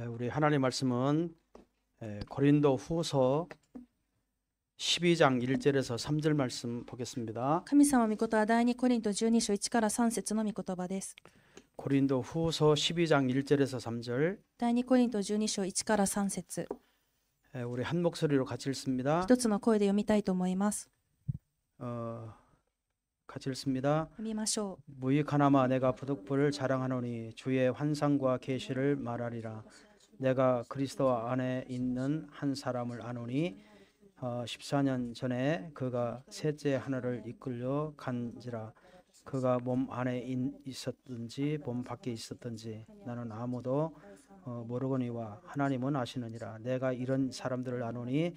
우리 하나님 말씀은 고린도 후서 12장 1절에서 3절 말씀 보겠습니다. 神様御言は第2コリント12章1から3節の御言葉です。 고린도 후서 12장 1절에서 3절 第2コリント12章1から3節 우리 한 목소리로 같이 읽습니다. 一つの声で読みたいと思います。 같이 읽습니다. 読みましょう。 무익하나마 내가 부득불을 자랑하노니 주의 환상과 계시를 말하리라. 내가 그리스도 안에 있는 한 사람을 아노니 14년 전에 그가 셋째 하늘을 이끌려 간지라. 그가 몸 안에 있었든지 몸 밖에 있었든지 나는 아무도 모르거니와 하나님은 아시느니라. 내가 이런 사람들을 아노니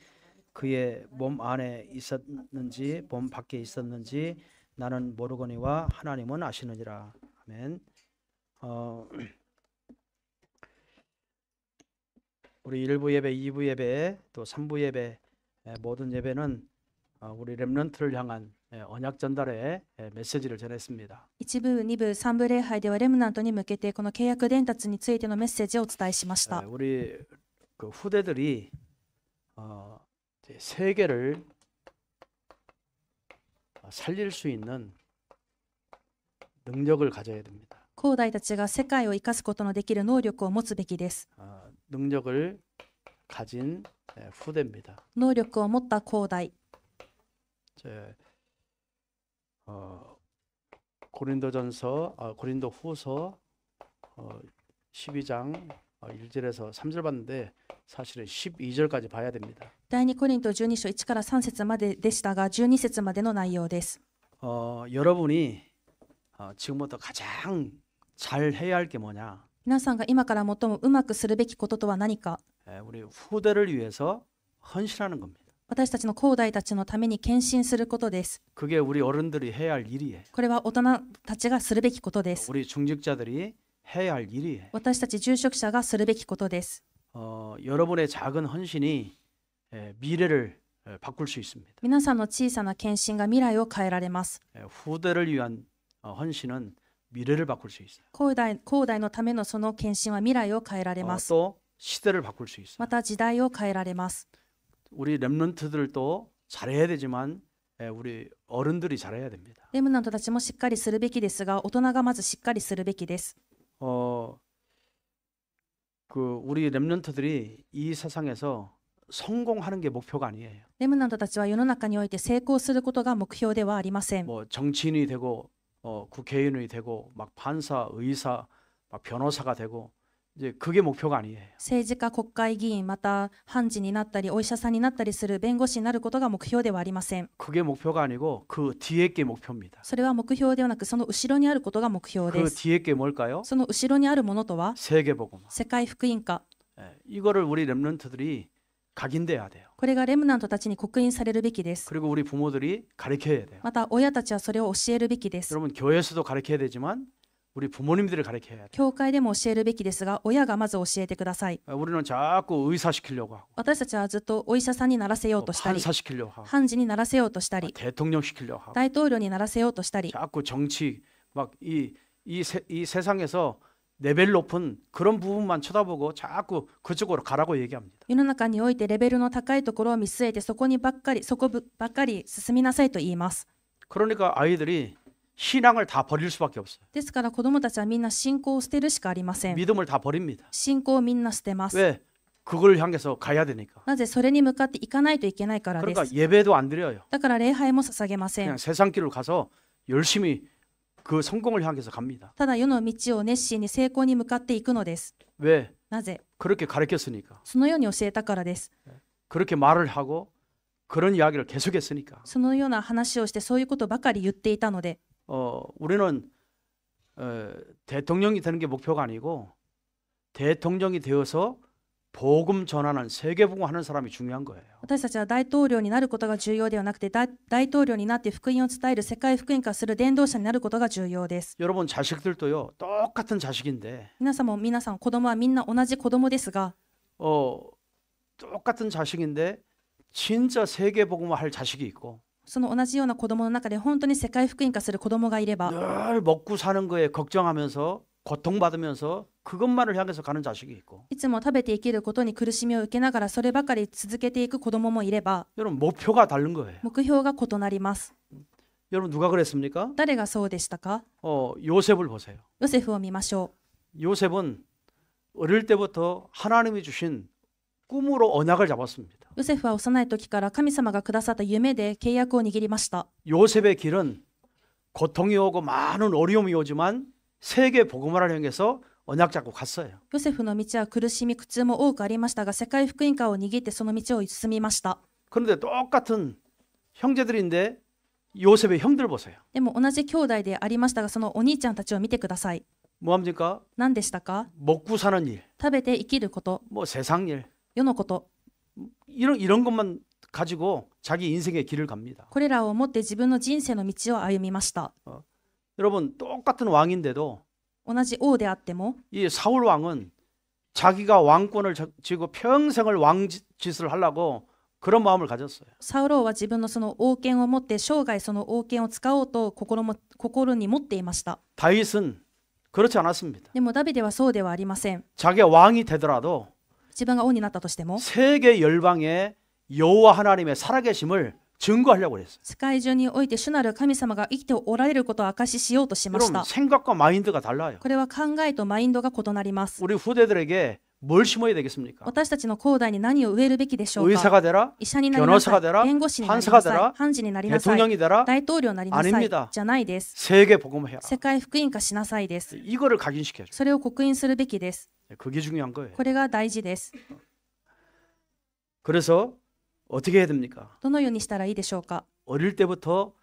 그의 몸 안에 있었는지 몸 밖에 있었는지 나는 모르거니와 하나님은 아시느니라. 아멘. 우리 1부 예배, 2부 예배, 또 3부 예배 모든 예배는 우리 렘넌트를 향한 언약 전달의 메시지를 전했습니다. 1部、2部、3部礼拝ではレムナントに向けてこの契約伝達についてのメッセージをお伝えしました。 우리 그 후대들이 세계를 살릴 수 있는 능력을 가져야 됩니다. 後代たちが世界を生かすことのできる能力を持つべきです。 능력을 가진 후대입니다. 能力を持った後代。 고린도 후서 12장 1절에서 3절 봤는데 사실은 12절까지 봐야 됩니다. 第2コリント12章1から3節まででしたが、12節までの内容です。 여러분이 지금부터 가장 잘 해야 할 게 뭐냐? 皆さんが今から最もうまくするべきこととは何か。 우리 후대를 위해서 헌신하는 겁니다. 私たちの後代たちのために献身することです。 그게 우리 어른들이 해야 할 일이에요. これは大人たちがするべきことです。 우리 중직자들이 해야 할 일이에요. 私たち住職者がするべきことです。 여러분의 작은 헌신이 미래를 바꿀 수 있습니다. 皆さんの小さな献身が未来を変えられます。 후대를 위한 헌신은 미래를 바꿀 수 있어요. 後代のためのその献身は未来を変えられます。 또 시대를 바꿀 수 있어요. また時代を変えられます。 우리 렘넌트들도 잘해야 되지만 우리 어른들이 잘해야 됩니다. レムナントたちもしっかりするべきですが、大人がまずしっかりするべきです。 우리 렘넌트들이 이 세상에서 성공하는 게 목표가 아니에요. レムナントたちは世の中において成功することが目標ではありません。 뭐 정치인이 되고 국회의원이 되고 막 판사, 의사, 막 변호사가 되고 이제 그게 목표가 아니에요. 政治家、国会議員、また判事になったりお医者さんになったりする弁護士になることが目標ではありません。 그게 목표가 아니고 그 뒤에 게 목표입니다. それは目標ではなく、その後ろにあることが目標で 그 す。 뒤에 게 뭘까요? その後ろにあるものとは 세계복음. 世界福音化。 이거를 우리 렘넌트들이 각인돼야 돼요. これがレムナントたちに刻印されるべきです。 그리고 우리 부모들이 가르쳐야 돼요. また親たちはそれを教えるべきです。 여러분 교회에서도 가르쳐야 되지만 우리 부모님들이 가르쳐야 돼요. 教会でも教えるべきですが、親がまず教えてください。 우리는 자꾸 의사시키려고 하고 私たちはずっとお医者さんにならせようとしたり、 판사시키려고 하고 判事にならせようとしたり、 대통령시키려고 하고 大統領にならせようとしたり、 자꾸 정치 막 이 세상에서 레벨 높은 그런 부분만 쳐다보고 자꾸 그쪽으로 가라고 얘기합니다. 世の中においてレベルの高いところを見据えてそこばっかり進みなさいと言います。 그러니까 아이들이 신앙을 다 버릴 수밖에 없어요. ですから子どもたちはみんな信仰を捨てるしかありません。 믿음을 다 버립니다. 信仰をみんな捨てます。 왜? 그걸 향해서 가야 되니까. なぜそれに向かっていかないといけないからで 그러니까 す。 예배도 안 드려요. だから礼拝も捧げません 그냥 。 세상 길을 가서 열심히 그 성공을 향해서 갑니다. ただ世の道を熱心に成功に向かっていくのです。 왜? なぜ？ 그렇게 가르쳤으니까. そのように教えたからです。 그렇게 말을 하고 그런 이야기를 계속했으니까. そのような話をしてそういうことばかり言っていたので、 우리는 대통령이 되는 게 목표가 아니고 대통령이 되어서 복음 전하는 세계복음 하는 사람이 중요한 거예요. 私たちは大統領になることが重要ではなくて、大統領になって福音を伝える世界福音化する伝道者になることが重要です。 여러분 자식들도요 똑같은 자식인데 皆さん子供はみんな同じ子供ですが、 똑같은 자식인데 진짜 세계복음화 할 자식이 있고 その同じような子供の中で本当に世界福音化する子供がいれば、 늘 먹고 사는 거에 걱정하면서 고통받으면서 그것만을 향해서 가는 자식이 있고 いつも食べて生きることに苦しみを受けながらそればかり続けていく子供もいれば、 여러분 목표가 다른 거예요. 目標が異なります。 여러분 누가 그랬습니까? 誰がそうでしたか？ 요셉을 보세요. ヨセフを見ましょ 요셉은 어릴 때부터 하나님이 주신 꿈으로 언약을 잡았습니다. う。ヨセフは幼い時から神様がくださった夢で契約を握りました。 요셉의 길은 고통이 오고 많은 어려움이 오지만 세계 복음화를 향해서 언약 잡고 갔어요. ヨセフの道は苦しみ苦痛も多くありましたが、世界福音化を握ってその道を進みました。 그런데 똑같은 형제들인데 요셉의 형들 보세요. でも同じ兄弟でありましたが、そのお兄ちゃんたちを見てください。 뭐합니까? 何でしたか？ 먹고 사는 일, 食べて生きること、 뭐 세상 일, 世のこと、 이런 것만 가지고 자기 인생의 길을 갑니다. これらを持って自分の人生の道を歩みました。 여러분 똑같은 왕인데도 同じ王であっても、 이 사울 왕은 자기가 왕권을 쥐고 평생을 왕짓을 하려고 그런 마음을 가졌어요. サウローは自分のその王権を持って生涯その王権を使おうと心に持っていました。 다윗은 그렇지 않았습니다. でもダビデはそうではありません。 자기가 왕이 되더라도 自分が王になったとしても、 세계 열방에 여호와 하나님의 살아계심을 증거하려고 했어요. 世界中において主なる神様が生きておられることを証ししようとしまし 여러분 た。 생각과 마인드가 달라요. これは考えとマインドが異なります。 우리 후대들에게 뭘 심어야 되겠습니까? 私たちの後代に何を植えるべきでしょうか？ 의사가 되라, 医者になりなさ 변호사가 되라, い、弁護士になりな 판사가 さい 되라, 、判事になりなさい、 대통령이 되라, 大統領になりなさい 아닙니다. じゃないです。 세계 복음해라. 世界福音化しなさいです。 이거를 각인시켜줘. それを刻印するべきです。 그게 중요한 거예요. これが大事です。 그래서 어떻게 해야 됩니까? どのようにしたらいいでしょうか？ 어릴 때부터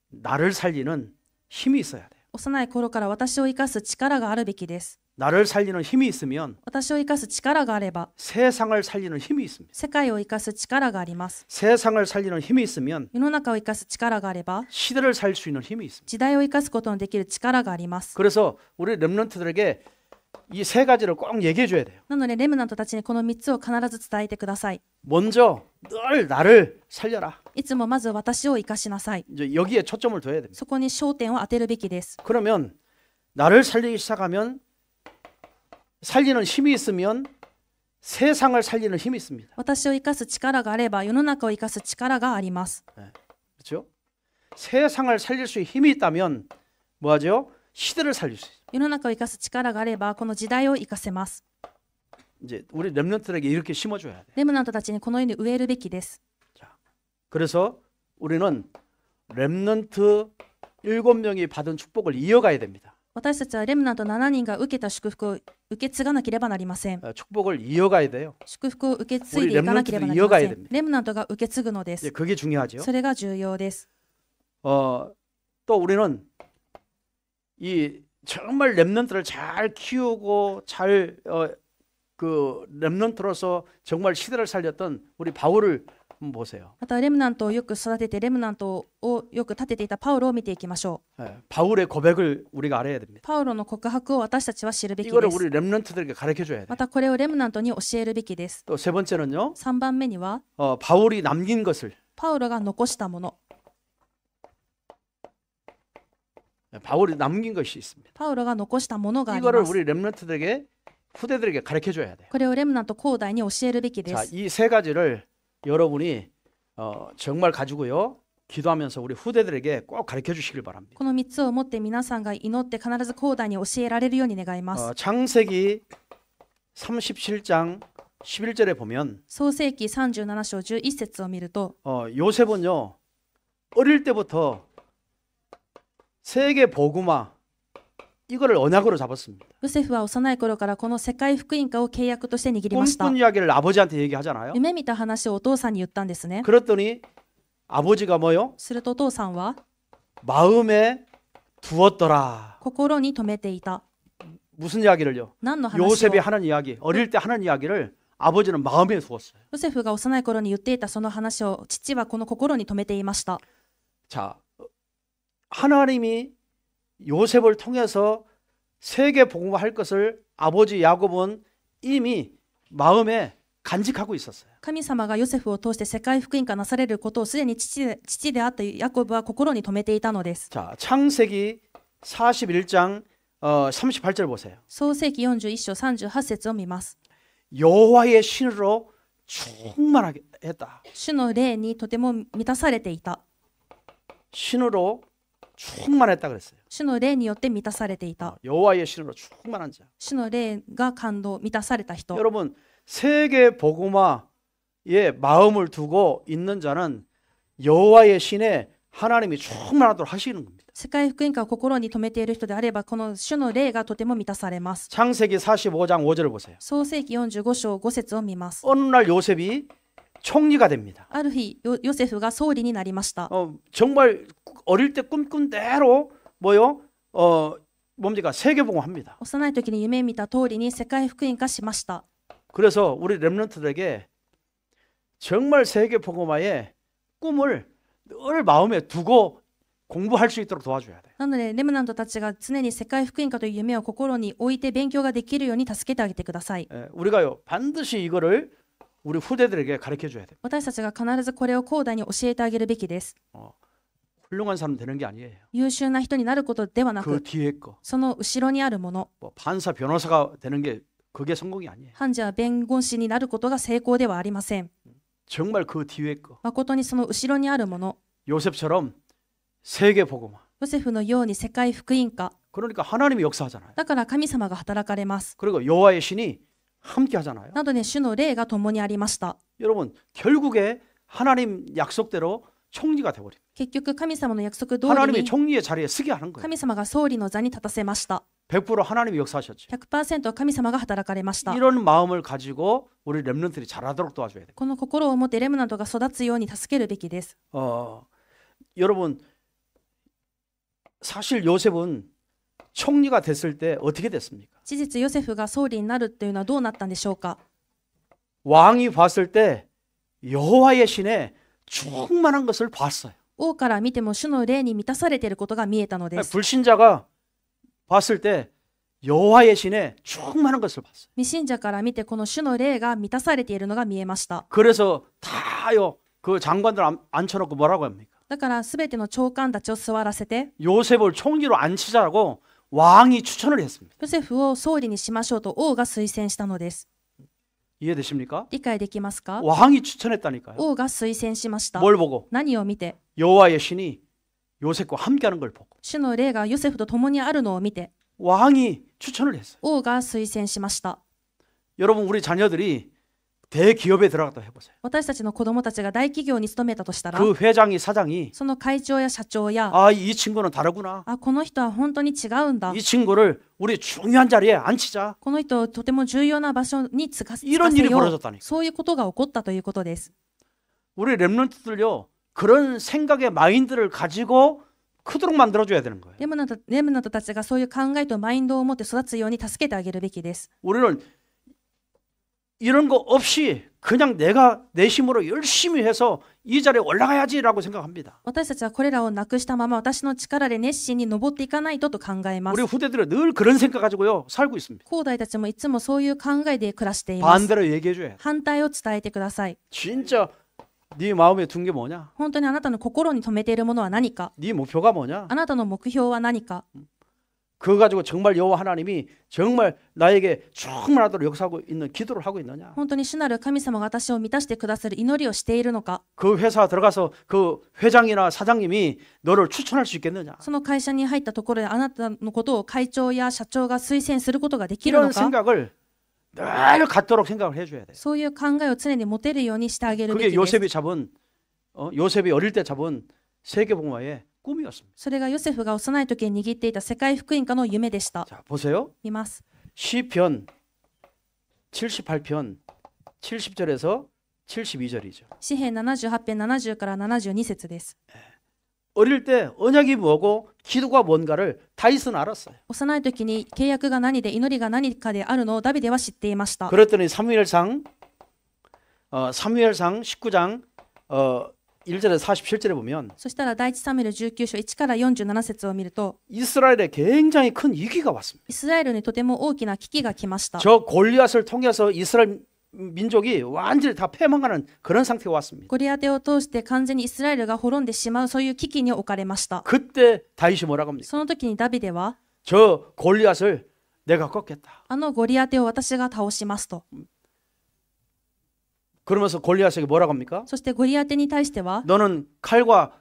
나를 살리는 힘이 있어야 돼요. 幼い頃から私を生かす力があるべきです。 나를 살리는 힘이 있으면 私を生かす力があれば、 세상을 살리는 힘이 있습니다. 世界を生かす力があります。 세상을 살리는 힘이 있으면 世の中を生かす力があれば、 시대를 살 수 있는 힘이 있습니다. 時代を生かすことのできる力があります。 그래서 우리 렘넌트들에게 이 세 가지를 꼭 얘기해 줘야 돼요. なのでレムナントたちにこの3つを必ず伝えてください。 먼저 늘 나를 살려라. いつもまず私を生かしなさい。 이제 여기에 초점을 둬야 됩니다. そこに焦点を当てるべきです。 그러면 나를 살리기 시작하면 살리는 힘이 있으면 세상을 살리는 힘이 있습니다. 私を生かす力があれば世の中を生かす力があります。 그렇죠? 세상을 살릴 수 있는 힘이 있다면 뭐하죠? 시대를 살릴 수 있어요. 世の中を生かす力があればこの時代を生かせます。 이제 우리 렘넌트들에게 이렇게 심어줘야 돼. レムナントたちにこのように植えるべきです。 그래서 우리는 렘넌트 7명이 받은 축복을 이어가야 됩니다. 私たちはレムナント7人が受けた祝福を受け継がなければなりません。 축복을 이어가야 돼요. 祝福を受け継いでいかなければなりません。レムナントが受け継ぐので 이제 す。 그게 중요하죠. それが重要です。 또 우리는 이 정말 렘넌트를 잘 키우고 그 렘넌트로서 정말 시대를 살렸던 우리 바울을 한번 보세요. またレムナントをよく育ててレムナントをよく立てていたパウロを見ていきましょう。 바울의 고백을 우리가 알아야 됩니다. パウロの告白を私たちは知るべき 이거를 です 우리 렘넌트들에게 가르쳐 줘야 돼. またこれをレムナントに教えるべきです。 또 세 번째는요. 3番目には 바울이 남긴 것을 パウロが残したもの。 바울이 남긴 것이 있습니다. パウロが残したものがあり 이거를 ます。 우리 렘넌트들에게 후대들에게 가르쳐 줘야 돼요. これをレムナント後代に教えるべきで 자, す。 이 세 가지를 여러분이 정말 가지고요. 기도하면서 우리 후대들에게 꼭 가르쳐 주시길 바랍니다. この3つを持って皆さんが祈って必ず後代に教えられるように願います。 창세기 37장 11절에 보면 創世記37章11節を見ると、 요셉은요. 어릴 때부터 세계 복음화 이거를 언약으로 잡았습니다. ヨセフは幼い頃からこの世界福音化を契約として握りました。 꿈꾼 이야기를 아버지한테 얘기하잖아요. 夢見た話をお父さんに言ったんですね。 그랬더니 아버지가 뭐요? するとお父さんは 마음에 두었더라. 心に留めていた。 무슨 이야기를요? 何の話を 요셉이 하는 이야기, 어릴 때 하는 이야기를 아버지는 마음에 두었어요. ヨセフが幼い頃に言っていたその話を父はこの心に留めていました。 자, 하나님이 요셉을 통해서 세계 복음화할 것을 아버지 야곱은 이미 마음에 간직하고 있었어요. 神様がヨセフを通して世界福音化なされることをすでに父であったヤコブは心に留めていたのです。 자, 창세기 41장 38절 보세요. 創世記41章38節を見ます。 여호와의 신으로 충만하게 했다. 主の霊にとても満たされていた。 신으로 충만했다 그랬어요. 主の霊によって満たされていた。 여호와의 신으로 충만한 자. 主の霊が感動、満たされた人。 여러분 세계 복음화에 마음을 두고 있는 자는 여호와의 신에 하나님이 충만하도록 하시는 겁니다. 世界福音化を心に留めている人であれば、この主の霊がとても満たされます。 창세기 45장 5절을 보세요. 創世記45章5節を見ます。 어느 날 요셉이 총리가 됩니다. ある日、ヨセフが総理になりました。 정말 어릴 때 꿈꾼 대로 뭡니까? 세계복음합니다. 幼い時に夢見た通りに世界福音化しました。 그래서 우리 렘넌트들에게 정말 세계복음화의 꿈을 늘 마음에 두고 공부할 수 있도록 도와줘야 돼요. なので、レムナントたちが常に世界福音化という夢を心に置いて勉強ができるように助けてあげてください。 우리가요 반드시 이거를 우리 후대들에게 가르쳐 줘야 돼요. 私たちが必ずこれを後代に教えてあげるべきです。 훌륭한 사람 되는 게 아니에요. 優秀な人になることではな 그 く、 뒤에 거. その後ろにあるもの。 판사 변호사가 되는 게 그게 성공이 아니에요. 判事は弁護士になることが成功ではありません。 정말 그 뒤에 거. 誠にその後ろにあるもの。 요셉처럼 세계 복음화. ヨセフのように世界福音化。 그러니까 하나님이 역사하잖아요. だから神様が働かれます。 그리고 여호와의 신이 함께 하잖아요. なので、主の霊が共にありました。 여러분 결국에 하나님 약속대로 총리가 돼버립니다. 結局、神様の約束通り 하나님이 に 총리의 자리에 서게 하는 거예요. 神様が総理の座に立たせました。 100% 하나님이 역사하셨죠. 100% 神様が働かれました。 이런 마음을 가지고 우리 렘넌트들이 잘하도록 도와줘야 돼요. この心を持ってレムナントが育つように助けるべきです。 여러분 사실 요셉은 총리가 됐을 때 어떻게 됐습니까? 事実、ヨセフが総理になるというのはどうなったんでしょうか。 왕이 봤을 때 여호와의 신에 충만한 것을 봤어요. 王から見ても主の霊に満たされていることが見えたのです。 불신자가 봤을 때 여호와의 신에 충만한 것을 봤어요. 未信者から見てこの主の霊が満たされているのが見えました。 그래서 다요 그 장관들 앉혀놓고 뭐라고 합니까? だからすべての長官たちを座らせて、 요셉을 총리로 앉히자고 왕이 추천을 했습니다. ヨセフを総理にしましょうと王が推薦したのです。 이해되십니까? 理解できますか？ 왕이 추천했다니까요. 王が推薦しました。 뭘 보고? 何を見て？ 여호와의 신이 요셉과 함께하는 걸 보고 主の霊がヨセフと共にあるのを見て、 왕이 추천을 했어요. 王が推薦しました。 여러분 우리 자녀들이 대기업에 들어갔다 해보세요. 私たちの子供たちが大企業に勤めたとしたら、 그 회장이 사장이 その会長や社長や、 이 친구는 다르구나. この人は本当に違うんだ。 이 친구를 우리 중요한 자리에 앉히자. この人をとても重要な場所につかせ 이런 일이 よう。 벌어졌다니까. そういうことが起こったということです。 우리 렘넌트들요 그런 생각의 마인드를 가지고 크도록 만들어줘야 되는 거예요. レムナントたちがそういう考えとマインドを持って育つように助けてあげるべきです。 우리는 이런 거 없이 그냥 내가 내 힘으로 열심히 해서 이 자리에 올라가야지라고 생각합니다. 私たちはこれらをなくしたまま私の力で熱心に登っていかないとと考えま 우리 す。 후대들은 늘 그런 생각 가지고요 살고 있습니다. 後代たちもいつもそういう考えで暮らしています。 반대로 얘기해줘야 돼. 反対を伝えてください。 진짜 네 마음에 둔 게 뭐냐? 本当にあなたの心に留めているものは何か、 네 목표가 뭐냐? あなたの目標は何か、 그거 가지고 정말 여호와 하나님이 정말 나에게 충만하도록 역사하고 있는 기도를 하고 있느냐? 本当に主なる神様が私を満たしてくださる祈りをしているのか、 그 회사 들어가서 그 회장이나 사장님이 너를 추천할 수 있겠느냐? その会社に入ったところであなたのことを会長や社長が推薦することができる 이런 のか、 생각을 늘 갖도록 생각을 해줘야 돼. そういう考えを常に持てるようにしてあげるべ 그게 きです。 요셉이 잡은 요셉이 어릴 때 잡은 세계복음화의 꿈이었습니다. それがヨセフが幼い時に握っていた世界福音化の夢でした。 자 보세요. 見ます。 시편 78편 70절에서 72절이죠. 詩編78編70から72節です。 어릴 때 언약이 뭐고 기도가 뭔가를 다윗은 알았어요. 幼い時に契約が何で祈りが何かであるのをダビデは知っていました。 그랬더니 사무엘상 19장 1절에서 47절에 보면 そしたら第一サムエル19章1から47節を見ると、 이스라엘에 굉장히 큰 위기가 왔습니다. イスラエルにとても大きな危機が来ました。 저 골리앗을 통해서 이스라엘 민족이 완전히 다 패망하는 그런 상태가 왔습니다. ゴリアテを通して完全にイスラエルが滅んでしまうそういう危機に置かれました。 그때 다윗이 뭐라고 합니까? その時にダビデは、저 골리앗을 내가 꺾겠다. あのゴリアテを私が倒しますと。 그러면서 골리앗에게 뭐라고 합니까? そしてゴリアテに対しては、 너는 칼과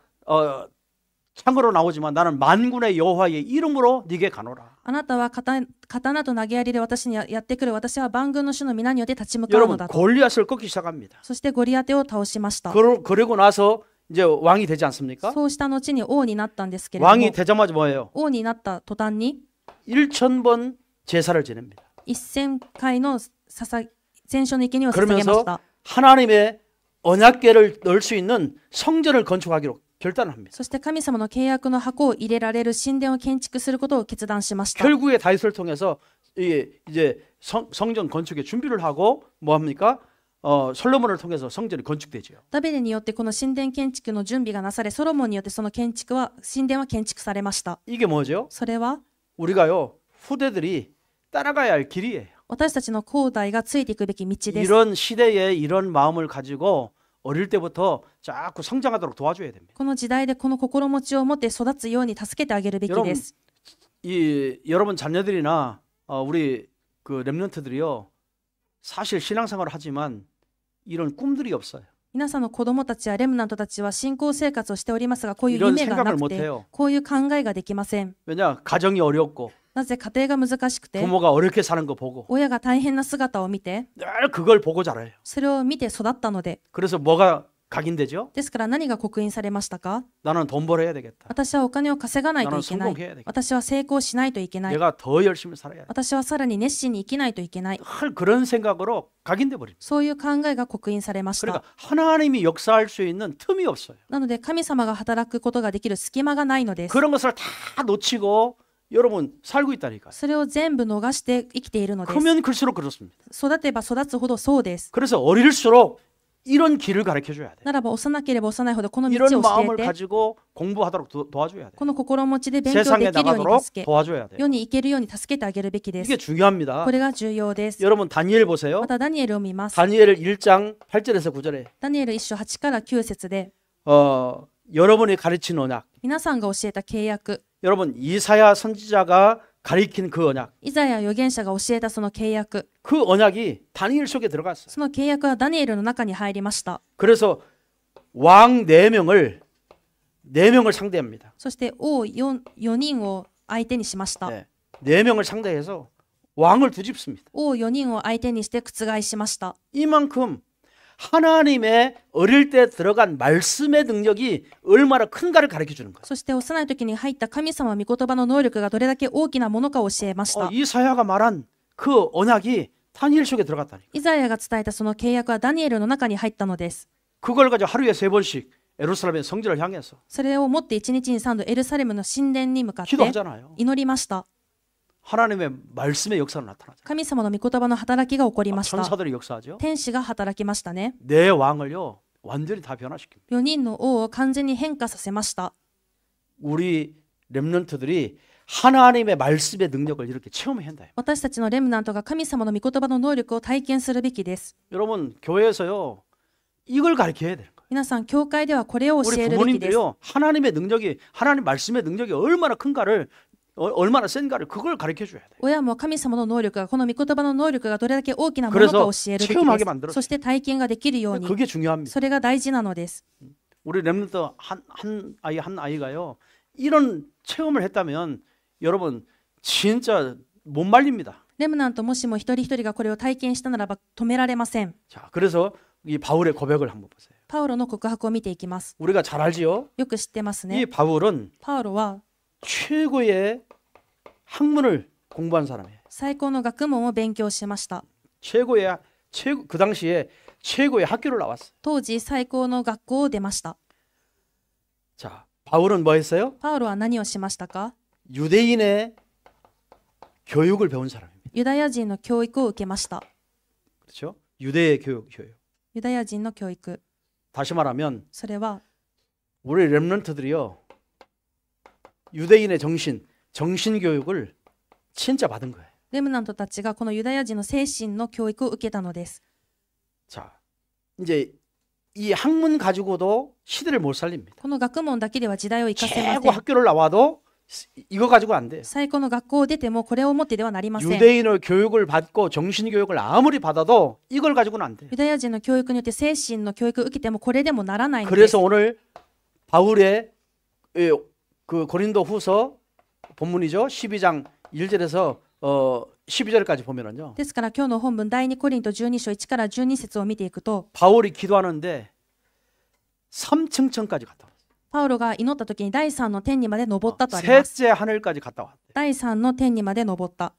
창으로 나오지만 나는 만군의 여호와의 이름으로 네게 가노라. あなたは刀と投げやりで私にやってくる。私は万軍の主の皆によって立ち向かうの 여러분 だと。 골리앗을 꺾기 시작합니다. そしてゴリアテを倒しました。 그러고 나서 이제 왕이 되지 않습니까? そうした後に王になったんですけれど 왕이 も、 되자마자 뭐예요? 王になった途端に 1000번 제사를 지냅니다. 1000回の戦勝の生贄を捧げまし 그러면서 た。 하나님의 언약궤를 넣을 수 있는 성전을 건축하기로 결단을 합니다. そして神様の契約の箱を入れられる神殿を建築することを決断しました。 결국에 다윗을 통해서 이제 성전 건축에 준비를 하고 뭐 합니까? 솔로몬을 통해서 성전이 건축되죠. ダビデによってこの神殿建築の準備がなされ、ソロモンによってその神殿は建築されました。 이게 뭐죠? それは 우리가요 후대들이 따라가야 할 길이에요. 私たちの後代がついていくべき道です。 이런 시대에 이런 마음을 가지고 어릴 때부터 자꾸 성장하도록 도와줘야 됩니다. この時代でこの心持ちを持って育つように助けてあげるべきです。 여러분 자녀들이나 우리 그 렘넌트들이요 사실 신앙생활을 하지만 이런 꿈들이 없어요. 皆さんの子供たちやレムナントたちは信仰生活をしておりますが、こういう 이런 夢がな 생각을 く 못 て 해요. こういう考えができません。 왜냐 가정이 어렵고 なぜ家庭が難しくて 부모가 어렵게 사는 거 보고 親が大変な姿を見て 늘 그걸 보고 자라요. それを見て育ったので、 그래서 뭐가 각인되죠? ですから何が刻印されましたか？ 나는 돈 벌어야 되겠다. 私はお金を稼がないといけな 나는성공해야 い 되겠다 。私は成功しないといけない。 내가 더 열심히 살아야 돼. 私はさらに熱心に生きないといけない。 늘 그런 생각으로 각인돼 버립니다. そういう考えが刻印されました。 그러니까 하나님이 역사할 수 있는 틈이 없어요. なので神様が働くことができる隙間がないのです。 그런 것을 다 놓치고 여러분 살고 있다니까요. それを全部逃して生きているのです。 크면 클수록 그렇습니다. 育てば育つほどそうです。 그래서 어릴수록 이런 길을 가르쳐 줘야 돼. ならば幼ければ幼いほどこの道 이런 を教 마음을 えて、 가지고 공부하도록 도와줘야 돼. この心持ちで勉強 세상에 できるように 나가도록 助け、 도와줘야 돼. 世に行けるように助けてあげるべきです。 이게 중요합니다. これが重要です。 여러분 다니엘 보세요. またダニエルを見ます。 다니엘 1장 8절에서 9절에 ダニエル1章8から9節で、 여러분이 가르친 언약, 皆さんが教えた契約、 여러분 이사야 선지자가 가리킨 그 언약, イザヤ預言者が教えたその契約、 그 언약이 다니엘 속에 들어갔어요. その契約はダニエルの中に入りました。 그래서 왕 4명을 상대합니다. そして王 4人を相手にしました。 네. 4명을 상대해서 왕을 뒤집습니다. 王4人を相手にして覆しました。 이만큼 하나님의 어릴 때 들어간 말씀의 능력이 얼마나 큰가를 가르쳐 주는 거예요. そして幼い時に入った神様の御言葉の能力がどれだけ大きなものかを教えました。 이사야가 말한 그 언약이 다니엘 속에 들어갔다니까. イザヤが伝えたその契約はダニエルの中に入ったのです。 그걸 가지고 하루에 3번씩 예루살렘의 성전을 향해서 それをもって1日に3度エルサレムの神殿に向かって 기도하잖아요. 祈りました。 하나님의 말씀의 역사가 나타나죠. 神様の御言葉の働きが起こりました。 천사들이 역사하죠. 天使が働きましたね。 내 왕을요 완전히 다 변화시킵니다. 4人の王を完全に変化させました。 우리 렘넌트들이 하나님의 말씀의 능력을 이렇게 체험해야 한다. 私たちのレムナントが神様の御言葉の能力を体験するべきです。 여러분 교회에서요 이걸 가르쳐야 돼요. 皆さん、教会ではこれを教 우리 えるべきです。 부모님들요 하나님 말씀의 능력이 얼마나 큰가를 얼마나 센가를 그걸 가르쳐 줘야 돼. 親も神様の能力が、この御言葉の能力がどれだけ大きなものかを教えるべき 체험하게 만들었어요. です。そして体験ができるように、 그게 중요합니다. それが大事なのです。 우리 렘넌트 한 아이가요 이런 체험을 했다면 여러분 진짜 못 말립니다. レムナントもしも一人一人がこれを体験したならば止められません。 자, 그래서 이 바울의 고백을 한번 보세요. パウロの告白を見ていきます。 우리가 잘 알지요? よく知ってますね。 이 바울은 パウロは 최고의 학문을 공부한 사람이에요. 最高の学問を勉強しました。그 당시에 최고의 학교를 나왔어요. 当時最高の学校を出ました。 자, 바울은 뭐 했어요? パウロは何をしましたか？ 유대인의 교육을 배운 사람입니다. ユダヤ人の教育を受けました。 그렇죠? 유대의 교육. ユダヤ人の教育。 다시 말하면 それは 우리 렘넌트들이요. 유대인의 정신 교육을 진짜 받은 거예요. レムナントたちがこのユダヤ人の精神の教育を受けたのです。 자, 이제 이 학문 가지고도 시대를 못 살립니다. この学問だけでは時代を生かせませ 최고 ん。 학교를 나와도 이거 가지고 안 돼요. 最高の学校を出てもこれを持ってではなりません。 유대인의 교육을 받고 정신 교육을 아무리 받아도 이걸 가지고는 안 돼요. ユダヤ人の教育によって精神の教育を受けてもこれでもならないのです。 그래서 오늘 바울의 그 고린도후서 본문이죠. 12장 1절에서 12절까지 보면은요. ですから今日の本文第2コリント12章1から12節を見ていくと 바울이 기도하는데 3층천까지 갔다 왔어요. パウロが祈った時に第3の天にまで登ったとあります。 셋째 하늘까지 갔다 왔대. 第3の天にまで登った。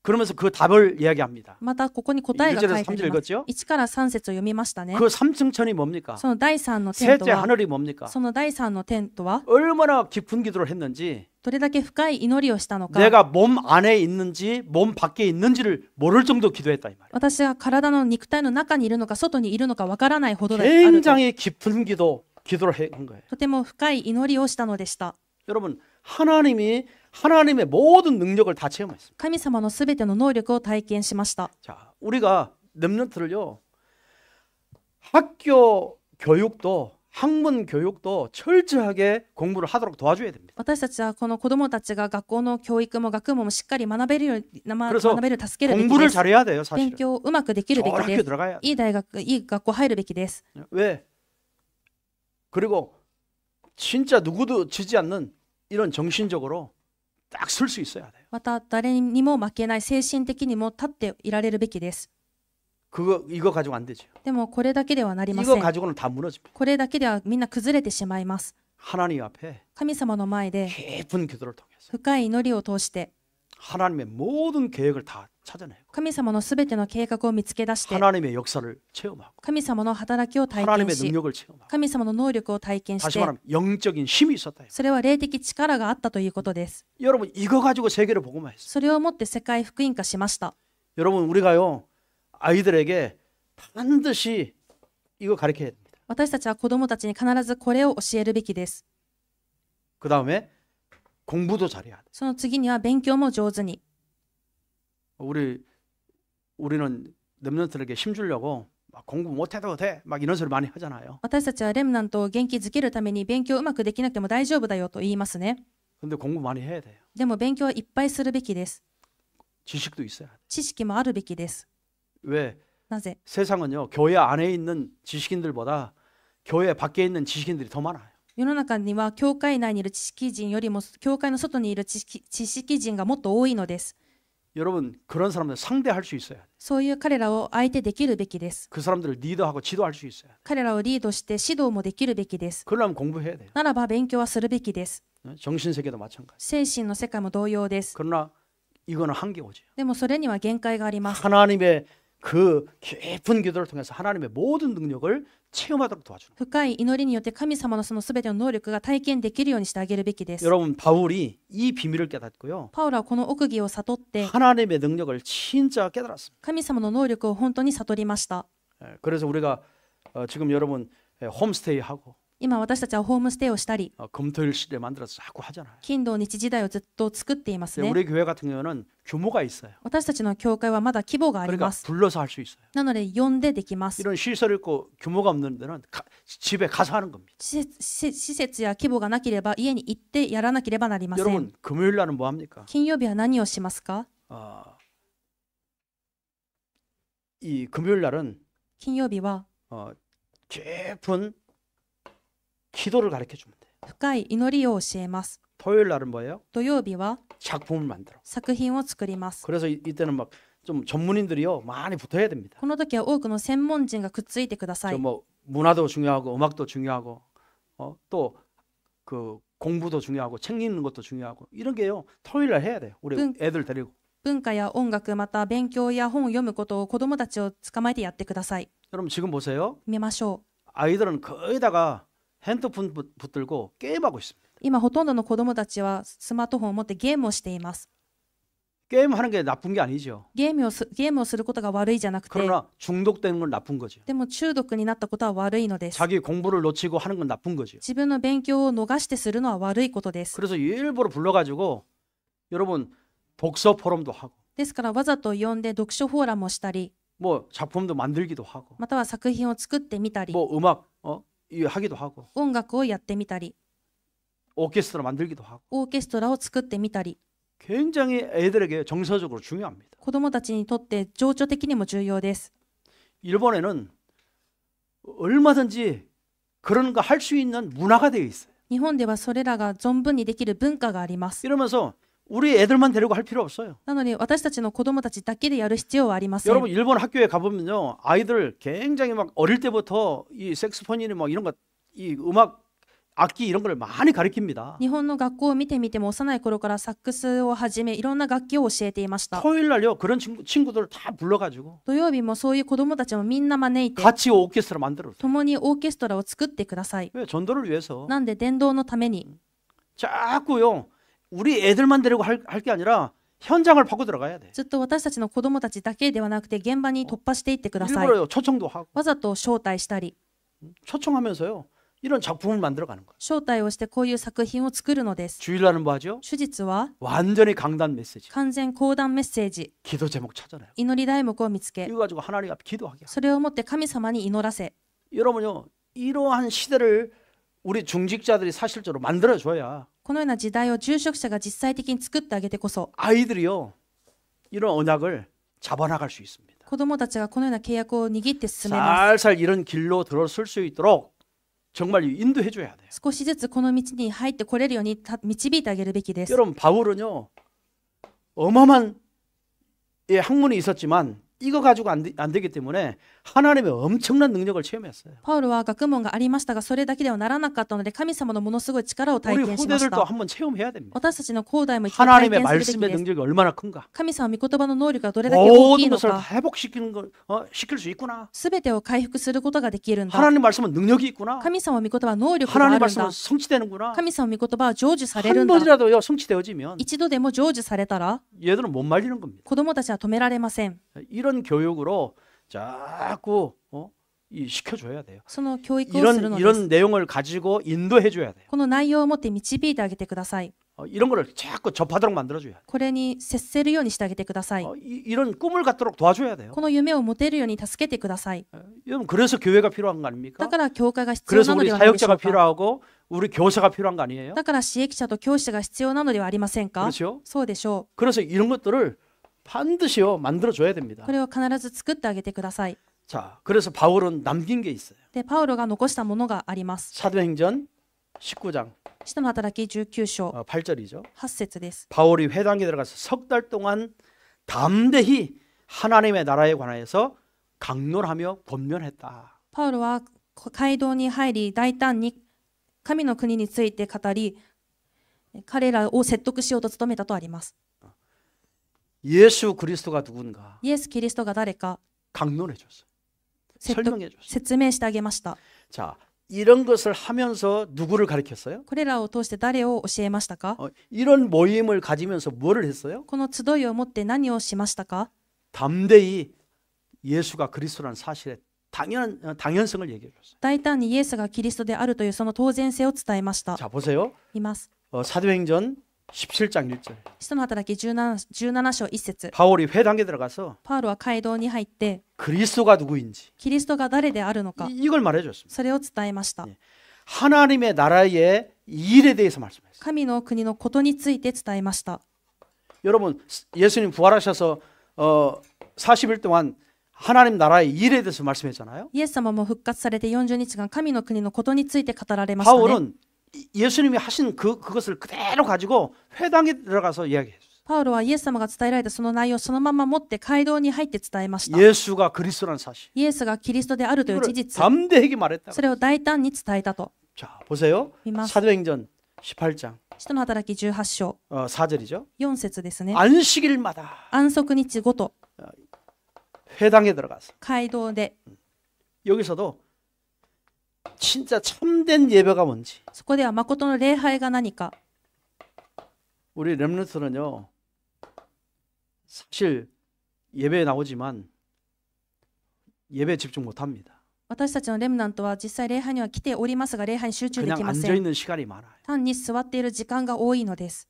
그러면서 그 답을 이야기합니다. またここに答えが書いてあり 1절에서 3절 ます。 읽었죠? 1から3節を読みましたね。 그 3층천이 뭡니까? その第3の天と 셋째 は 하늘이 뭡니까? その第3の天とは 얼마나 깊은 기도를 했는지 どれだけ深い祈りをしたのか。 내가 몸 안에 있는지 몸 밖에 있는지를 모를 정도 기도했다 이 말이에요. 私が体の肉体の中にいるのか外にいるのかわからないほどであると。 굉장히 깊은 기도를 한 거예요. とても深い祈りをしたのでした。 여러분 하나님의 모든 능력을 다 체험했습니다. 神様のすべての能力を体験しました。 자, 우리가 렘넌트를요. 학교 교육도 학문 교육도 철저하게 공부를 하도록 도와줘야 됩니다. 私たちはこの子どもたちが学校の教育も学問もしっかり学べるように그래서 学べるように助けるべき 공부를 です。 잘해야 돼요, 勉 사실은. 強をうまくできるべきで 저렇게 す。 들어가야 돼. いい大学、いい学校入るべきです。 왜? 그리고 진짜 누구도 지지 않는 이런 정신적으로 딱 설 수 있어야 돼요. また誰にも負けない精神的にも立っていられるべきです。 이거 가지고 안 되죠. でもこれだけではなりませ 이거 ん。 가지고는 다 무너집니다. これだけではみんな崩れてしまいます。 하나님 앞에 神様の前で 깊은 기도를 통해서 深い祈りを通して 하나님의 모든 계획을 다 찾아내고 神様のすべての計画を見つけ出して 하나님의 역사를 체험하고 神様の働きを体験 하나님의 し 능력을 체험하고 神様の能力を体験し 다시 て 말하면 영적인 힘이 있었다. それは霊的力があったということです。 여러분 이거 가지고 세계를 복음화했어요. それをもって世界福音化しました。 여러분 우리가요 아이들에게 반드시 이거 가르쳐야 됩니다. 私たちは子どもたちに必ずこれを教えるべきです。 그 다음에 공부도 잘해야 돼. その次には勉強も上手に。 우리는 렘넌트에게 힘주려고 막 공부 못해도 돼. 막 이런 소리 많이 하잖아요. 私たちはレムナントを元気づけるために勉強うまくできなくても大丈夫だよと言いますね。 근데 공부 많이 해야 돼요. でも勉強はいっぱいするべきです。 지식도 있어야 돼. 知識もあるべきです。 왜? なぜ 세상은요 교회 안에 있는 지식인들보다 교회 밖에 있는 지식인들이 더 많아요. 世の中には教会内にいる知識人よりも教会の外にいる知識人がもっと多いのです。 여러분 그런 사람들 상대할 수 있어야 돼. そういう彼らを相手できるべきです。 그 사람들을 리더하고 지도할 수 있어야 돼. 彼らをリードして指導もできるべきです。 그러려면 공부해야 돼요. ならば勉強はするべきです。 정신세계도 마찬가지. 精神の世界も同様です。 그러나 이거는 한계오지요. でもそれには限界があります。 하나님의 그 깊은 기도를 통해서 하나님의 모든 능력을 체험하도록 도와주는. 深い祈りによって神様のそのすべての能力が体験できるようにしてあげるべきです。 여러분 바울이 이 비밀을 깨닫고요. パウロはこの奥義を悟って 하나님의 능력을 진짜 깨달았습니다. 神様の能力を本当に悟りました。 그래서 우리가 지금 여러분 홈스테이 하고 今私たちはホームステイをしたり、 금토일 시대 만들어서 자꾸 하잖아요. 金土日時代をずっと作っています 근데 ね。 우리 교회 같은 경우는 규모가 있어요. 私たちの教会はまだ規模があり 그러니까 ます。 불러서 할 수 있어요. なので呼んでできます。 이런 시설 있고 규모가 없는 데는 집에 가서 하는 겁니다. 施設や規模がなければ家に行ってやらなければなりません。 여러분 금요일 날은 뭐 합니까? 金曜日は何をしますか？ 이 금요일 날은 金曜日は 깊은 기도를 가르쳐 주면 돼요. 深い祈りを教えます。 토요일 날은 뭐예요? 土曜日は 작품을 만들어. 作品を作ります。 그래서 이때는 막 좀 전문인들이요 많이 붙어야 됩니다. この時は多くの専門人がくっついてください。 뭐 문화도 중요하고 음악도 중요하고 또 그 공부도 중요하고 책 읽는 것도 중요하고 이런 게요 토요일 날 해야 돼요. 우리 애들 데리고. 文化や音楽また勉強や本を読むことを子どもたちを捕まえてやってください。 여러분 지금 보세요. 見ましょう。 아이들은 거의다가 핸드폰 붙들고 게임하고 있습니다. 今ほとんどの子どもたちはスマートフォンを持ってゲームをしています。 게임하는 게 나쁜 게 아니죠. ゲームをすることが悪いじゃなくて、 그러나 중독되는 건 나쁜 거죠. でも中毒になったことは悪いのです。 자기 공부를 놓치고 하는 건 나쁜 거죠. 自分の勉強を逃してするのは悪いことです。 그래서 일부러 불러가지고 여러분 독서 포럼도 하고 ですからわざと呼んで読書フォーラムをしたり、 뭐 작품도 만들기도 하고 または作品を作ってみたり、 뭐 음악 하기도 하고 音楽をやってみたり、 오케스트라 만들기도 하고 オーケストラを作ってみたり、 굉장히 애들에게 정서적으로 중요합니다. 子どもたちにとって情緒的にも重要です。 일본에는 얼마든지 그런 거 할 수 있는 문화가 되어 있어요. 日本ではそれらが存分にできる文化があります。 이러면서 우리 애들만 데리고 할 필요 없어요. なので私たちの子どもたちだけでやる必要はありません。 여러분 일본 학교에 가보면요 아이들 굉장히 막 어릴 때부터 이 색소폰이나 뭐 이런 거 이 음악 악기 이런 걸 많이 가르칩니다. 日本の学校を見てみても幼い頃からサックスをはじめいろんな楽器を教えていました。 토요일 날요 그런 친구들을 다 불러가지고 土曜日もそういう子どもたちをみんな招いて 같이 오케스트라 만들었어요. 共にオーケストラを作ってください。 왜 전도를 위해서. なんで伝道のために。 자꾸요 우리 애들만 데리고 할 게 아니라 현장을 파고 들어가야 돼. ずっと私たちの子どもたちだけではなくて現場に突破していってください。 일부러요 초청도 하고 わざと招待したり 초청하면서요 이런 작품을 만들어가는 거예요. 招待をしてこういう作品を作るのです。 주일날은 뭐 하죠? 手術は 완전히 강단 메시지 完全講談メッセージ、 기도 제목 찾아내요. 祈り題目を見つけ 이거 가지고 하나님 앞에 기도하게. それをもって神様に祈らせ、 여러분요 이러한 시대를 우리 중직자들이 사실적으로 만들어줘야 このような時代を住職者が実際的に作ってあげてこそ 아이들이요 이런 언약을 잡아나갈 수 있습니다. 子どもたちがこのような契約を握って進めます。 살살 이런 길로 들어설 수 있도록 정말 인도해줘야 돼요. 少しずつこの道に入ってこれるように導いてあげるべきです。 여러분 바울은요 어마어마한 학문이 있었지만 이거 가지고 안 되기 때문에 하나님의 엄청난 능력을 체험했어요. パウロは学問がありましたがそれだけではならなかったので神様のものすごい力を体 우리 験しまし 후대들도 た。 한번 체험해야 됩니다. 私たちの後代も一度体 하나님의 験するべ 말씀의 きです。 능력이 얼마나 큰가. 神様の御言葉の能力がどれだけ大きい 모든 の 것을 か、 회복시키는 걸 시킬 수 있구나. すべてを回復することができるんだ。 하나님 말씀은 능력이 있구나. 神様の御言葉は能力があ 하나님 るんだ 말씀은 。 성취되는구나. 神様の御言葉は成就される 한 んだ。 번이라도요 성취되어지면 一度でも成就されたら 얘들은 못 말리는 겁니다. 子供たちは止められません。 이런 교육으로 자꾸 시켜줘야 돼요. その教育をするのです。 이런 내용을 가지고 인도해줘야 돼요. この内容をもって導いてあげてください。 이런 거를 자꾸 접하도록 만들어줘야 돼요. これに接せるようにしてあげてください。 이런 꿈을 갖도록 도와줘야 돼요. この夢を持てるように助けてください。 여러분 그래서 교회가 필요한 거 아닙니까? だから教会が必要 그래서 なの 우리 ではないでしょ 사역자가 うか。 필요하고 우리 교사가 필요한 거 아니에요? だから支益者と教師が必要なのではありませんか。 그렇죠? そうでしょ 그래서 이런 것들을 반드시요 만들어줘야 됩니다. う。これを必ず作ってあげてください。 자, 그래서 바울은 남긴 게 있어요. で、パウロが残したものがあります。 사도행전 19장 使徒の働き19章 8절이죠. 8節です。 바울이 회당에 들어가서 석 달 동안 담대히 하나님의 나라에 관하여서 강론하며 권면했다. パウロは街道に入り大胆に神の国について語り、彼らを説得しようと努めたとあります。 예수 그리스도가 누군가 イエス・キリストが誰か 강론해 줬어요. 説得 설명해 줬어요. 説明してあげました。 자, 이런 것을 하면서 누구를 가르쳤어요? これらを通して誰を教えましたか。 이런 모임을 가지면서 뭐를 했어요? この集いをもって何をしましたか。 담대히 예수가 그리스도라는 사실의 당연성을 얘기해 줬어요. 大胆にイエスがキリストであるというその当然性を伝えました。 자, 보세요. います。 사도행전 17장 1절. 使徒の働き 17章1節。 바울이 회당에 들어가서 パウロは街道に入って 그리스도가 누구인지 キリストが誰であるのか、 이걸 말해 줬습니다. それを伝えました。 하나님의 나라의 일에 대해서 말씀했어요. 神の国のことについて伝えました。 여러분 예수님 부활하셔서 40일 동안 하나님 나라의 일에 대해서 말씀했잖아요. イエス様も復活されて40日間神の国のことについて語られましたね。 바울은 예수님이 하신 그것을 그대로 가지고 회당에 들어가서 이야기했어요. パウロはイエス様が伝えられたその内容をそのまま持って街道に入って伝えました。 예수가 그리스도라는 사실. イエスがキリストであるという事 이걸 実、 담대하게 말했다. それを大胆に伝えたと。 자, 보세요. 見ます。 사도행전 18장 使徒の働き18章 4절이죠. 4節ですね。 안식일마다 安息日ごと 회당에 들어가서 街道で、 여기서도 진짜 참된 예배가 뭔지 そこでは誠の礼拝が何か、 우리 렘넌트는요 사실 예배에 나오지만 예배에 집중 못합니다. 私たちのレムナントは実際礼拝には来ておりますが礼拝に集中で 그냥 きません。 앉아있는 시간이 많아요. 単に座っている時間が多いのです。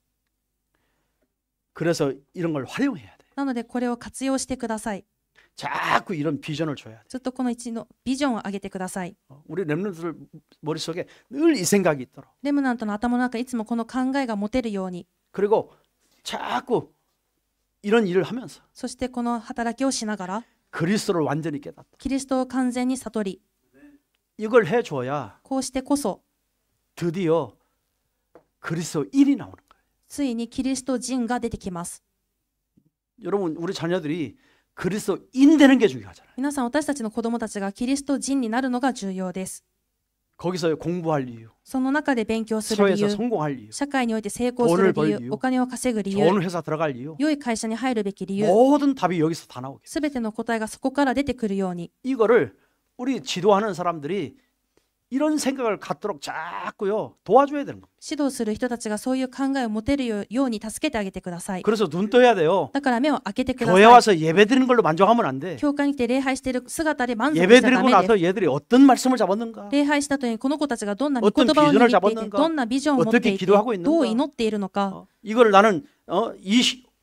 그래서 이런 걸 활용해야 돼요. なのでこれを活用してください。 자꾸 이런 비전을 줘야 돼. ずっとこの一のビジョンを上げてください。 우리 렘넌트들 머릿속에 늘 이 생각이 있도록. レムナントの頭の中いつもこの考えが持てるように、 그리고 자꾸 이런 일을 하면서 そしてこの働きをしながら 그리스도를 완전히 깨닫다. キリストを完全に悟り、 이걸 해줘야 こうしてこそ 드디어 그리스도 일이 나오는 거예요. ついにキリスト人が出てきます。 여러분 우리 자녀들이 그리스도인 되는 게 중요하잖아요. 皆さん、私たちの子供たちがキリスト人になるのが重要です。 거기서 공부할 이유, その中で勉強する理 사회에서 由、 성공할 이유, 社会において成功する理 돈을 由 벌 、 お金を稼ぐ理由、 좋은 회사 들어갈 이유, 良い会社に入るべき理由、 모든 답이 여기서 다 나오게. すべての答えがそこから出てくるように、 이거를 우리 지도하는 사람들이 이런 생각을 갖도록 자꾸요 도와줘야 되는 겁니다. 指導する人たちがそういう考えを持てるように助けてあげてください。 그래서 눈 떠야 돼요. だから目を開けてくだ 교회 さい。 와서 예배 드리는 걸로 만족하면 안 돼. 教会に来て礼拝している姿で満足し 예배 ちゃダ 드리고 メです。 나서 얘들이 어떤 말씀을 잡았는가, 礼拝した後にこの子たちがどんな御 어떤 言葉を 비전을 握っていて、 잡았는가 どんなビジョンを持ってい 어떻게 て、 기도하고 있는가 どう祈っているのか、 이걸 나는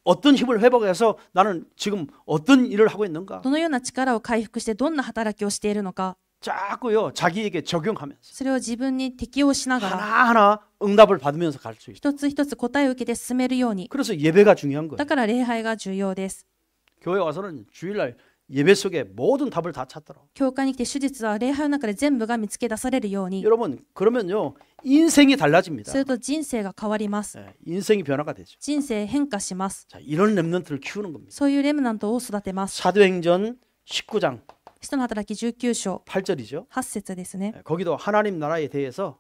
어떤 힘을 회복해서 나는 지금 어떤 일을 하고 있는가, どのような力を回復してどんな働きをしているのか、 자꾸요 자기에게 적용하면서 それを自分に適応しながら 하나하나 응답을 받으면서 갈 수 있다. 一つ一つ答えを受けて進めるように。 그래서 예배가 중요한 거예요. だから礼拝が重要です。 교회 와서는 주일날 예배 속에 모든 답을 다 찾도록. 教会に来て手術は礼拝の中で全部が見つけ出されるように。 여러분 그러면요 인생이 달라집니다. すると人生が変わります。 인생이 변화가 되죠. 人生変化します。 자, 이런 렘넌트를 키우는 겁니다. そういうレムナントを育てます。 사도행전 19장 使徒の働き19章 8절이죠. 8節ですね。 거기도 하나님 나라에 대해서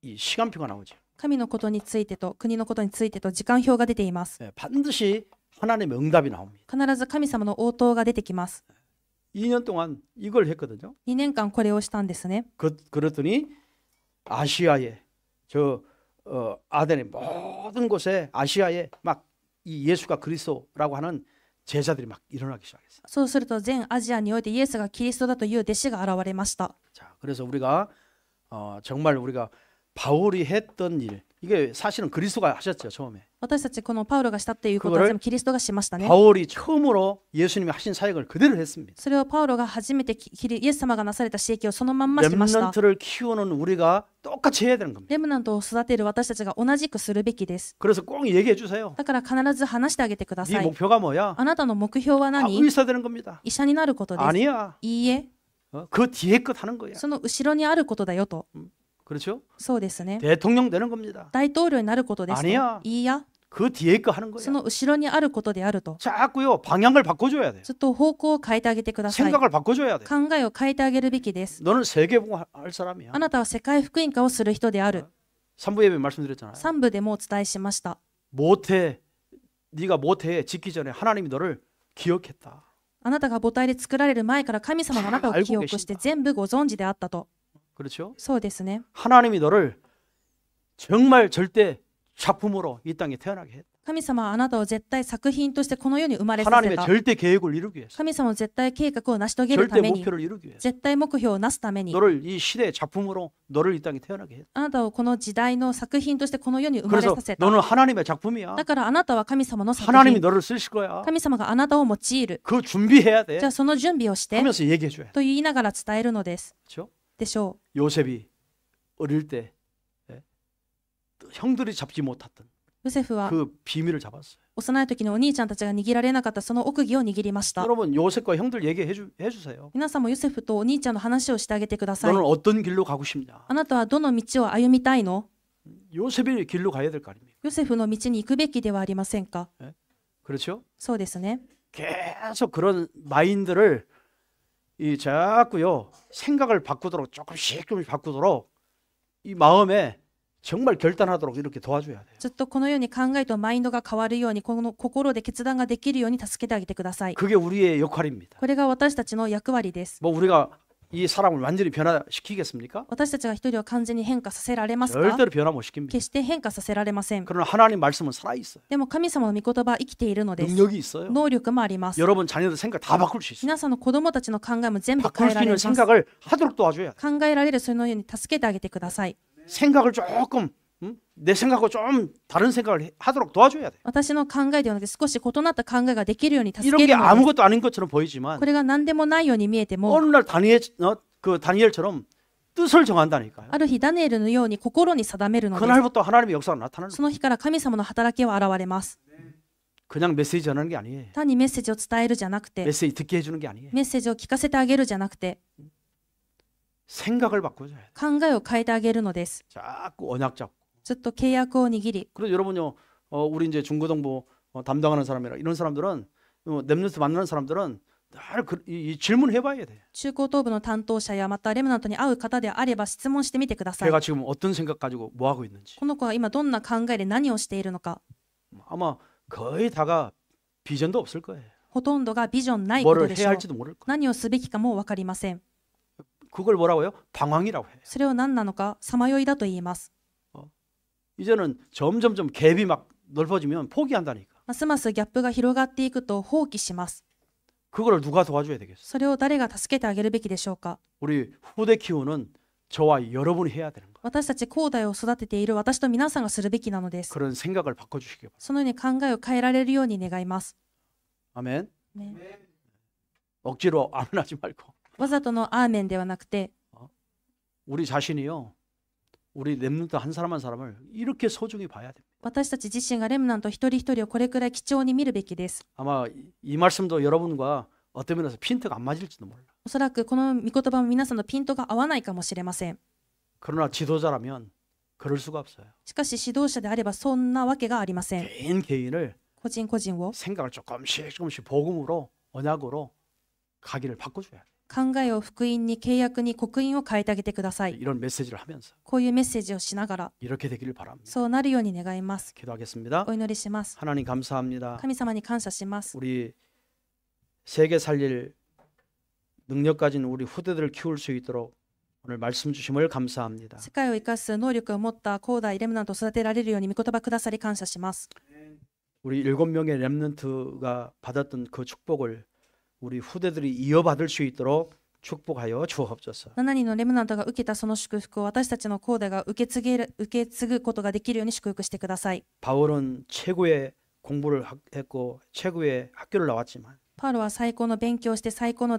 이 시간표가 나오죠. 神のことについてと国のことについてと時間表が出ています。 반드시 하나님의 응답이 나옵니다. 必ず神様の応答が出てきます。 2년 동안 이걸 했거든요. 2年間これをしたんですね。 그랬더니 아시아에 아덴의 모든 곳에 아시아에 막 이 예수가 그리스도라고 하는 제자들이 막 일어나기 시작했어요. そうすると全アジアにおいてイエスがキリストだという弟子が現れました。 자, 그래서 우리가 정말 우리가 바울이 했던 일 이게 사실은 그리스도가 하셨죠 처음에. 私たちこのパウロがしたっていうことは全部キリストがしましたね。 바울이 처음으로 예수님이 하신 사역을 그대로 했습니다. それをパウロが初めてイエス様がなされた刺激をそのまんましました。 렘넌트를 키우는 우리가 똑같이 해야 되는 겁니다. レムナントを育てる私たちが同じくするべきです。 그래서 꼭 얘기해 주세요. だから必ず話してあげてくだ 네 さい。 목표가 뭐야? あなたの目標は 아, 何？ 의사 되는 겁니다. 医者になることです。 아니야. いいえ、 그 뒤에 것 하는 거야. その後ろにあることだよと。 그렇죠? そうですね。 대통령 되는 겁니다. 大統領になることですと。 아니야. いいや、 그 뒤에 거 하는 そ 거야. の後ろにあることであると。 자꾸요 방향을 바꿔줘야 돼. ずっと方向を変えてあげてください。 생각을 바꿔줘야 돼. 考えを変えてあげるべきです。 너는 세계복음 할 사람이야. あなたは世界福音化をする人である。 3부 예배 말씀드렸잖아요. 3部でもお伝えしました。 모태 네가 모태에 짓기 전에 하나님이 너를 기억했다. あなたが母体で作られる前から神様があなたを記憶して全部ご存知であったと。 그렇죠? そうですね。 하나님이 너를 정말 절대 작품으로 이 땅에 태어나게 했다. 神様はあなたを絶対作品としてこの世に生まれさせ 하나님의 た。 절대 계획을 이루기 위해서. 神様の絶対計画を成し遂げるた 절대 めに、 목표를 이루기 위해서. 絶対目標をなすために、 너를 이 시대의 작품으로 너를 이 땅에 태어나게 했다. あなたをこの時代の作品としてこの世に生まれ 그래서 させた。 너는 하나님의 작품이야. だからあなたは神様の作 하나님이 品。 너를 쓰실 거야. 神様があなたを用いる。 그 준비해야 돼. じゃあその準備をして 하면서 얘기해 줘야 돼. と言いながら伝えるのです。 그렇죠? でしょ 요셉이 어릴 때 형들이 잡지 못했던 う。ヨセフは 그 비밀을 잡았어요. 幼い時にお兄ちゃんたちが握られなかったその奥義を握りました。 여러분 요셉과 형들 얘기해 주세요. 皆さんもヨセフとお兄ちゃんの話をしてあげてください。 너는 어떤 길로 가고 싶냐? あなたはどの道を歩みたいの？ 요셉의 길로 가야 될 거 아닙니까? ヨセフの道に行くべきではありませんか？ 그렇죠? そうですね。 계속 그런 마인드를 이 자꾸요 생각을 바꾸도록 조금씩 바꾸도록 이 마음에 정말 결단하도록 이렇게 도와줘야 돼요. ずっとこのように考えとマインドが変わるように、この心で決断ができるように助けてあげてください。 그게 우리의 역할입니다. これが私たちの役割です。 뭐 우리가 이 사람을 완전히 변화시키겠습니까? 私たちが一人を完全に変化させられますか？ 절대로 변화 못 시킵니다. 決して変化させられません。 그러나 하나님 말씀은 살아 있어요. でも神様の御言葉は生きているのです。 능력이 있어요. 能力もあります。 여러분 자녀들 생각 다 바꿀 수 있어요. 皆さんの子供たちの考えも全部変 바꿀 え 수 られ 있는 ます。 생각을 하도록 도와줘야 돼. 考えられるそのように助けてあげてください。 생각을 조금 내 생각하고 좀 다른 생각을 하도록 도와줘야 돼. 私の考えではなくて少し異なった考えができるように助 이런 け 게 るのです。 아무것도 아닌 것처럼 보이지만 これが何でもないように見えても、 어느 날 다니엘처럼 뜻을 정한다니까요. ある日ダニエルのように心に定めるのです。 그날부터 하나님의 역사가 나타나는 その日から神様の働きは現れます。 그냥 메시지 전하는 게 아니에요. 単にメッセージを伝えるじゃなくて、 메시지 듣게 해주는 게 아니에요. メッセージを聞かせてあげるじゃなくて、 생각을 바꿔줘야 돼. 考えを変えてあげるのです。 자꾸 언약 잡고. ずっと契約を握り、 그래서 여러분요, 우리 이제 중고등부 담당하는 사람이라 이런 사람들은 렘넌트 만나는 사람들은 늘 이 질문해봐야 돼. 中高等部の担当者やまたレムナントに会う方であれば質問してみてください。 걔가 지금 어떤 생각 가지고 뭐 하고 있는지. この子は今どんな考えで何をしているのか、 아마 거의 다가 비전도 없을 거예요. ほとんどがビジョンないこと 뭐를 でし 해야 ょう。 할지도 모를 거예요. 何をすべきかも分かりません。 그걸 뭐라고요? 방황이라고 해요. それを何なのか、さまよいだと言います。 이제는 점점점 갭이 막 넓어지면 포기한다니까. ますますギャップが広がっていくと放棄します。 그걸 누가 도와줘야 되겠어? それを誰が助けてあげるべきでしょうか。 우리 후대 키우는 저와 여러분이 해야 되는 거예요. 私たち後代を育てている私と皆さんがするべきなのです。 그런 생각을 바꿔주시기 바랍니다. そのように考えを変えられるように願います。 아멘. ね、 억지로 아멘하지 말고 わざとのアーメンではなくて、 우리 자신이요. 우리 렘넌트 한 사람 한 사람을 이렇게 소중히 봐야 됩니다. 私たち自身がレムナント一人一人をこれくらい貴重に見るべきです。 아마 이 말씀도 여러분과 어떤 면에서 핀트가 안 맞을지도 몰라. おそらくこの御言葉も皆さんのピントが合わないかもしれません。 그러나 지도자라면 그럴 수가 없어요. しかし指導者であればそんなわけがありません。 개인 개인을 個人個人を 생각을 조금씩 복음으로 언약으로 가기를 바꿔줘야 돼. 考えを福音に契約に刻印を変えてあげてください。 이런 메시지를 하면서 こういうメッセージをしながら 이렇게 되기를 바랍니다. そうなるように願います。 기도하겠습니다. お祈りします。 하나님 감사합니다. 神様に感謝します。 우리 세계 살릴 능력 가진 우리 후대들을 키울 수 있도록 오늘 말씀 주심을 감사합니다. 世界を生かす能力を持った後代レムナントを育てられるように御言葉くださり感謝します。 우리 7명의 렘넌트가 받았던 그 축복을 우리 후대들이 이어받을 수 있도록 축복하여 주옵소서. 7人のレムナントが受けたその祝福を私たちの後代が受け継ぐことができるように祝福してください。 바울은 최고의 공부를 했고 최고의 학교를 나왔지만 パウロは最高の勉強をして最高の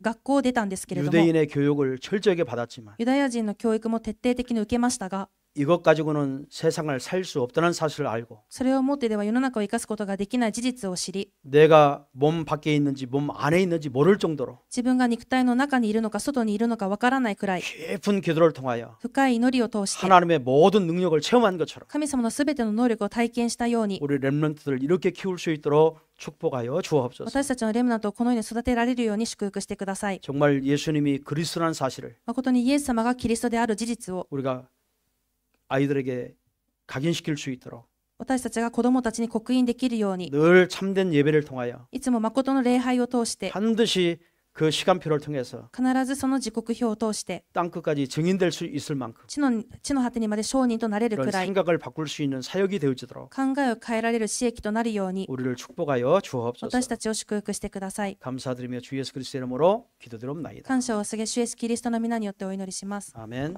学校を出たんですけれども、 유대인의 교육을 철저하게 받았지만 ユダヤ人の教育も徹底的に受けましたが、 이것 가지고는 세상을 살 수 없다는 사실을 알고 それをもってでは世の中を生かすことができない事実を知り、 내가 몸 밖에 있는지 몸 안에 있는지 모를 정도로 自分が肉体の中にいるのか外にいるのかわからないくらい 깊은 기도를 통하여 深い祈りを通して 하나님의 모든 능력을 체험한 것처럼 神様のすべての能力を体験したように、 우리 렘넌트들 이렇게 키울 수 있도록 축복하여 주옵소서. 私たちのレムナントをこのように育てられるように祝福してください。 정말 예수님이 그리스도라는 사실을 誠にイエス様がキリストである事実を 우리가 아이들에게 각인시킬 수 있도록 私たちが子供たちに刻印できるように、 늘 참된 예배를 통하여 いつも誠の礼拝を通して、 반드시 그 시간표를 통해서 必ずその時刻表を通して、 땅끝까지 증인될 수 있을 만큼 地の果てにまで証人となれる 그런 くらい、 생각을 바꿀 수 있는 사역이 되어지도록 考えを変えられる刺激となるように、 우리를 축복하여 주옵소서. 私たちを祝福してください。 감사드리며 주 예수 그리스도의 이름으로 기도드립니다. 感謝を捧げ主イエスキリストの皆によってお祈りします。 아멘.